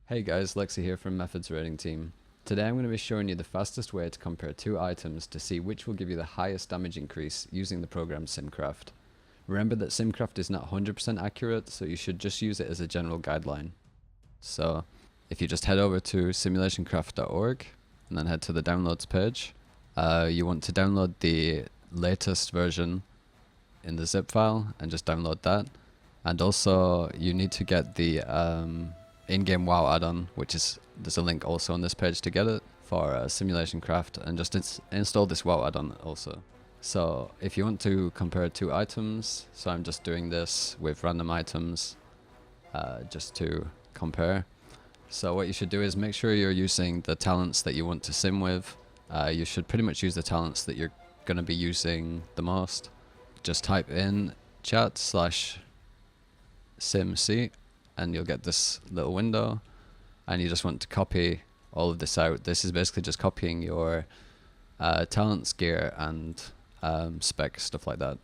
Hey guys, Lexi here from Methods Rating Team. Today I'm going to be showing you the fastest way to compare two items to see which will give you the highest damage increase using the program Simcraft. Remember that Simcraft is not 100% accurate, so you should just use it as a general guideline. So if you just head over to simulationcraft.org and then head to the downloads page, you want to download the latest version in the zip file and just download that. And also you need to get the in-game WoW add-on, there's a link also on this page to get it for Simulation Craft, and just install this WoW add-on also. So if you want to compare two items, so I'm just doing this with random items just to compare. So what you should do is make sure you're using the talents that you want to sim with. You should pretty much use the talents that you're going to be using the most. Just type in chat/simc and you'll get this little window, and you just want to copy all of this out. This is basically just copying your talents, gear, and spec, stuff like that.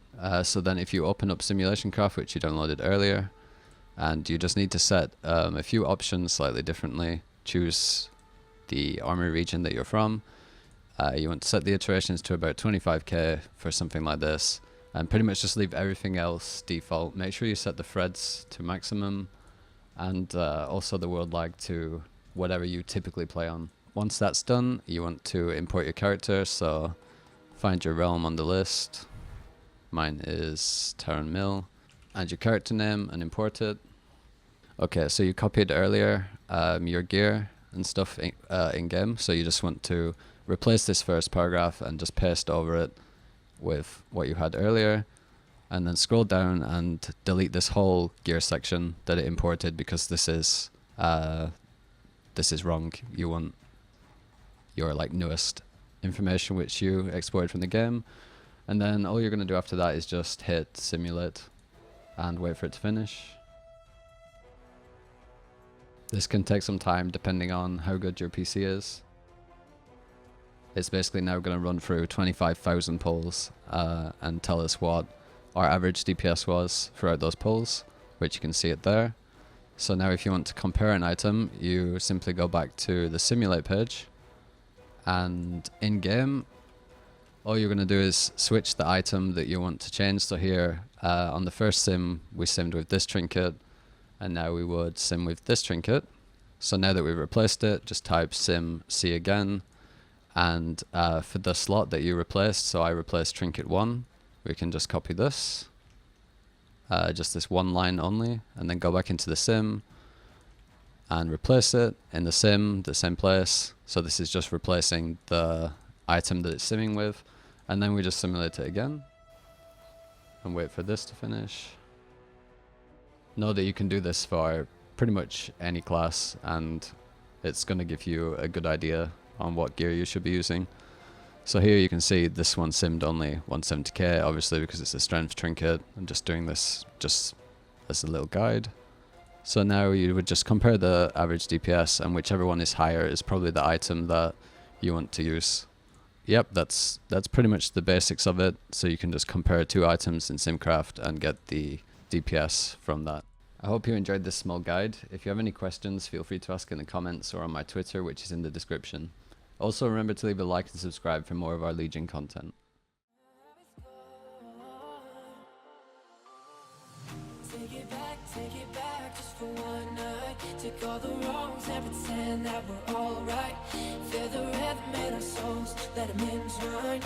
So then if you open up Simulation Craft, which you downloaded earlier, and you just need to set a few options slightly differently. Choose the army region that you're from. You want to set the iterations to about 25k for something like this, and pretty much just leave everything else default. Make sure you set the threads to maximum, and also the world lag to whatever you typically play on. Once that's done, you want to import your character, so find your realm on the list. Mine is Terran Mill, and your character name, and import it. Okay, so you copied earlier your gear and stuff in game, so you just want to replace this first paragraph and just paste over it with what you had earlier, and then scroll down and delete this whole gear section that it imported, because this is wrong. You want your newest information which you exported from the game, and then all you're going to do after that is just hit simulate and wait for it to finish. This can take some time depending on how good your PC is. It's basically now going to run through 25,000 polls and tell us what our average DPS was throughout those polls, which you can see it there. So now if you want to compare an item, you simply go back to the simulate page, and in game all you're going to do is switch the item that you want to change. So here on the first sim we simmed with this trinket, and now we would sim with this trinket. So now that we've replaced it, just type sim c again, and for the slot that you replaced, so I replaced trinket 1, we can just copy this, just this one line only, and then go back into the sim and replace it in the sim, the same place. So this is just replacing the item that it's simming with, and then we just simulate it again and wait for this to finish. Know that you can do this for pretty much any class, and it's going to give you a good idea on what gear you should be using. So here you can see this one simmed only 170k, obviously because it's a strength trinket. I'm just doing this just as a little guide. So now you would just compare the average DPS, and whichever one is higher is probably the item that you want to use. Yep, that's pretty much the basics of it. So you can just compare two items in Simcraft and get the DPS from that. I hope you enjoyed this small guide. If you have any questions, feel free to ask in the comments or on my Twitter, which is in the description. Also remember to leave a like and subscribe for more of our Legion content. Take it back just for one night. Take all the wrongs and pretend that we're alright. Feel the rhythm in our souls, let them entwine.